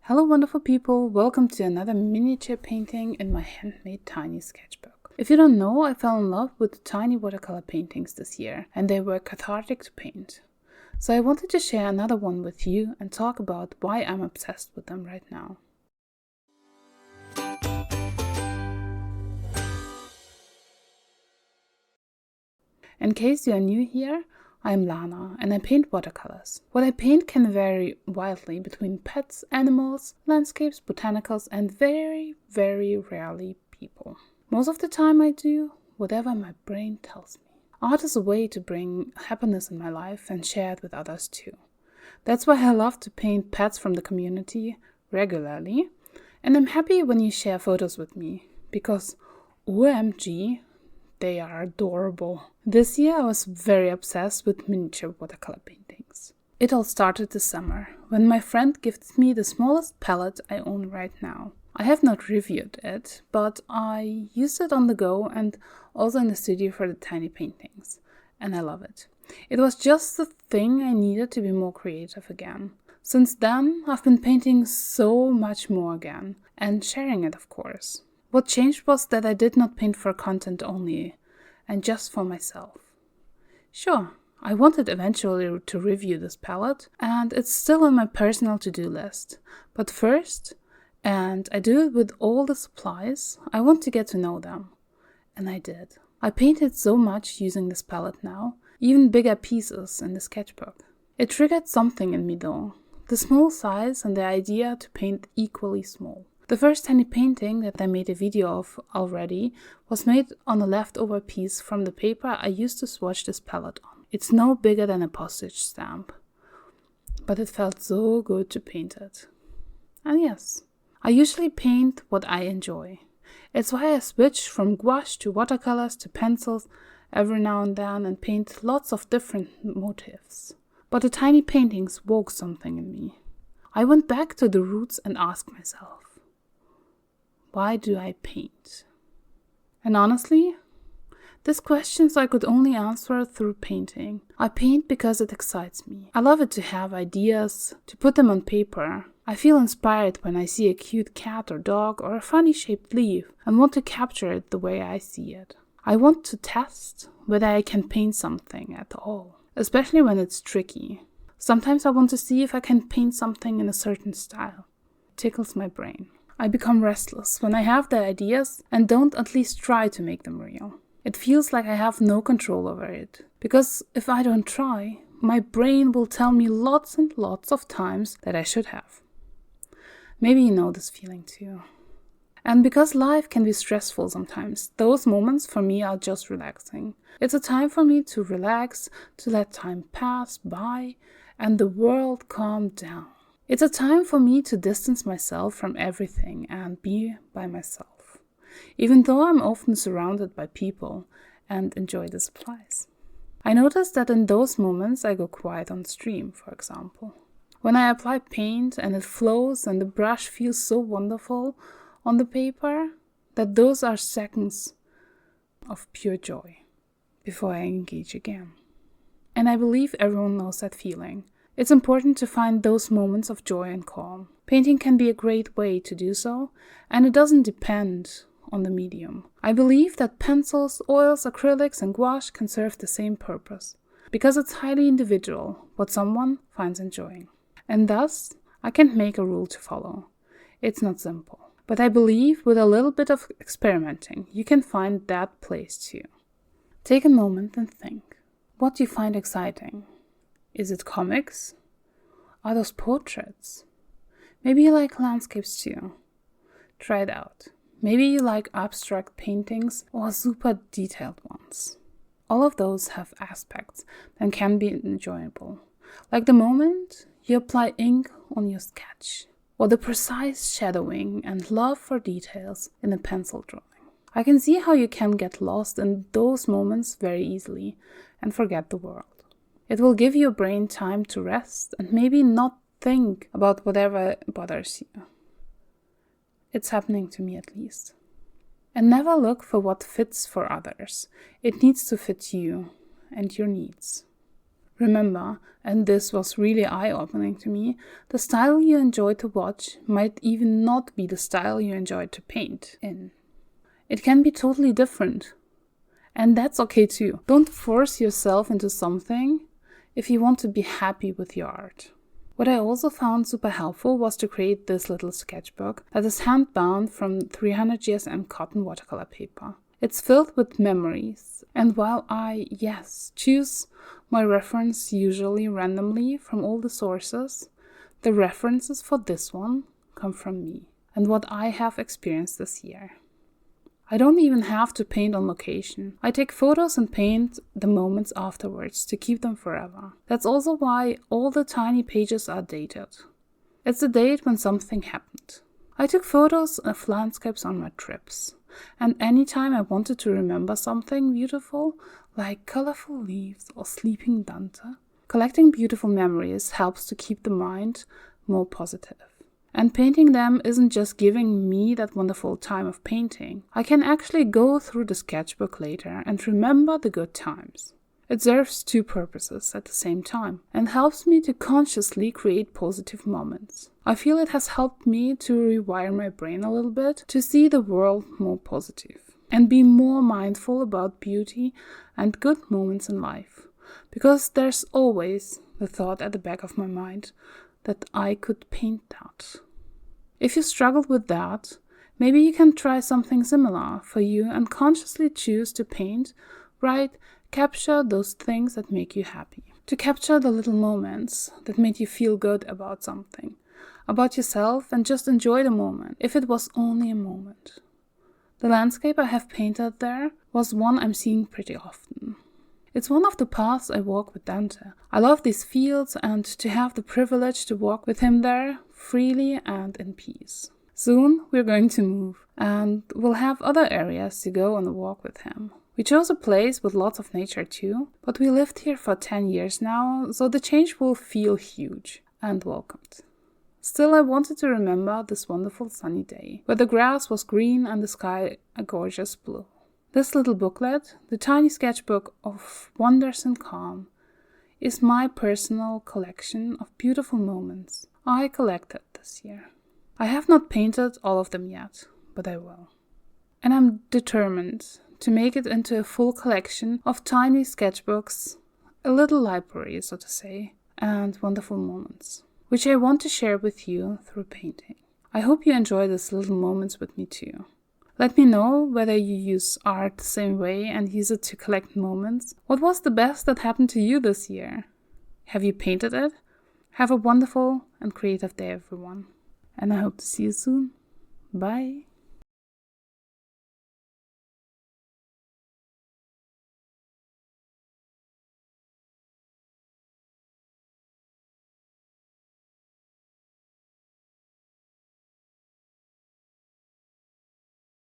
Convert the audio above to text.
Hello wonderful people, welcome to another miniature painting in my handmade tiny sketchbook. If you don't know, I fell in love with tiny watercolor paintings this year and they were cathartic to paint. So I wanted to share another one with you and talk about why I'm obsessed with them right now. In case you are new here, I am Lana and I paint watercolors. What I paint can vary wildly between pets, animals, landscapes, botanicals, and very, very rarely people. Most of the time I do whatever my brain tells me. Art is a way to bring happiness in my life and share it with others too. That's why I love to paint pets from the community regularly, and I'm happy when you share photos with me, because OMG, they are adorable. This year I was very obsessed with miniature watercolor paintings. It all started this summer, when my friend gifted me the smallest palette I own right now. I have not reviewed it, but I used it on the go and also in the studio for the tiny paintings, and I love it. It was just the thing I needed to be more creative again. Since then, I've been painting so much more again, and sharing it, of course. What changed was that I did not paint for content only, and just for myself. Sure, I wanted eventually to review this palette, and it's still on my personal to-do list. But first, and I do it with all the supplies, I want to get to know them. And I did. I painted so much using this palette now, even bigger pieces in the sketchbook. It triggered something in me though, the small size and the idea to paint equally small. The first tiny painting that I made a video of already was made on a leftover piece from the paper I used to swatch this palette on. It's no bigger than a postage stamp, but it felt so good to paint it. And yes, I usually paint what I enjoy. It's why I switch from gouache to watercolors to pencils every now and then and paint lots of different motifs. But the tiny paintings woke something in me. I went back to the roots and asked myself, why do I paint? And honestly, these questions I could only answer through painting. I paint because it excites me. I love it to have ideas, to put them on paper. I feel inspired when I see a cute cat or dog or a funny shaped leaf and want to capture it the way I see it. I want to test whether I can paint something at all, especially when it's tricky. Sometimes I want to see if I can paint something in a certain style. It tickles my brain. I become restless when I have the ideas and don't at least try to make them real. It feels like I have no control over it, because if I don't try, my brain will tell me lots and lots of times that I should have. Maybe you know this feeling too. And because life can be stressful sometimes, those moments for me are just relaxing. It's a time for me to relax, to let time pass by, and the world calm down. It's a time for me to distance myself from everything and be by myself, even though I'm often surrounded by people and enjoy the supplies. I notice that in those moments I go quiet on stream, for example. When I apply paint and it flows and the brush feels so wonderful on the paper, that those are seconds of pure joy before I engage again. And I believe everyone knows that feeling. It's important to find those moments of joy and calm. Painting can be a great way to do so, and it doesn't depend on the medium. I believe that pencils, oils, acrylics, and gouache can serve the same purpose, because it's highly individual what someone finds enjoying. And thus, I can't make a rule to follow. It's not simple. But I believe with a little bit of experimenting, you can find that place too. Take a moment and think. What do you find exciting? Is it comics? Are those portraits? Maybe you like landscapes too. Try it out. Maybe you like abstract paintings or super detailed ones. All of those have aspects that can be enjoyable. Like the moment you apply ink on your sketch, or the precise shadowing and love for details in a pencil drawing. I can see how you can get lost in those moments very easily and forget the world. It will give your brain time to rest and maybe not think about whatever bothers you. It's happening to me at least. And never look for what fits for others. It needs to fit you and your needs. Remember, and this was really eye-opening to me, the style you enjoy to watch might even not be the style you enjoy to paint in. It can be totally different. And that's okay too. Don't force yourself into something if you want to be happy with your art. What I also found super helpful was to create this little sketchbook that is hand-bound from 300 GSM cotton watercolor paper. It's filled with memories, and while I, choose my reference usually randomly from all the sources, the references for this one come from me and what I have experienced this year. I don't even have to paint on location. I take photos and paint the moments afterwards to keep them forever. That's also why all the tiny pages are dated. It's the date when something happened. I took photos of landscapes on my trips, and anytime I wanted to remember something beautiful, like colorful leaves or sleeping Dante, collecting beautiful memories helps to keep the mind more positive. And painting them isn't just giving me that wonderful time of painting. I can actually go through the sketchbook later and remember the good times. It serves two purposes at the same time and helps me to consciously create positive moments. I feel it has helped me to rewire my brain a little bit to see the world more positive and be more mindful about beauty and good moments in life. Because there's always the thought at the back of my mind that I could paint that. If you struggled with that, maybe you can try something similar for you and consciously choose to paint, write, capture those things that make you happy. To capture the little moments that made you feel good about something, about yourself, and just enjoy the moment, if it was only a moment. The landscape I have painted there was one I'm seeing pretty often. It's one of the paths I walk with Dante. I love these fields and to have the privilege to walk with him there freely and in peace. Soon we're going to move and we'll have other areas to go on a walk with him. We chose a place with lots of nature too, but we lived here for 10 years now, so the change will feel huge and welcomed. Still, I wanted to remember this wonderful sunny day, where the grass was green and the sky a gorgeous blue. This little booklet, the tiny sketchbook of wonders and calm, is my personal collection of beautiful moments I collected this year. I have not painted all of them yet, but I will. And I'm determined to make it into a full collection of tiny sketchbooks, a little library, so to say, and wonderful moments, which I want to share with you through painting. I hope you enjoy these little moments with me too. Let me know whether you use art the same way and use it to collect moments. What was the best that happened to you this year? Have you painted it? Have a wonderful and creative day, everyone. And I hope to see you soon. Bye.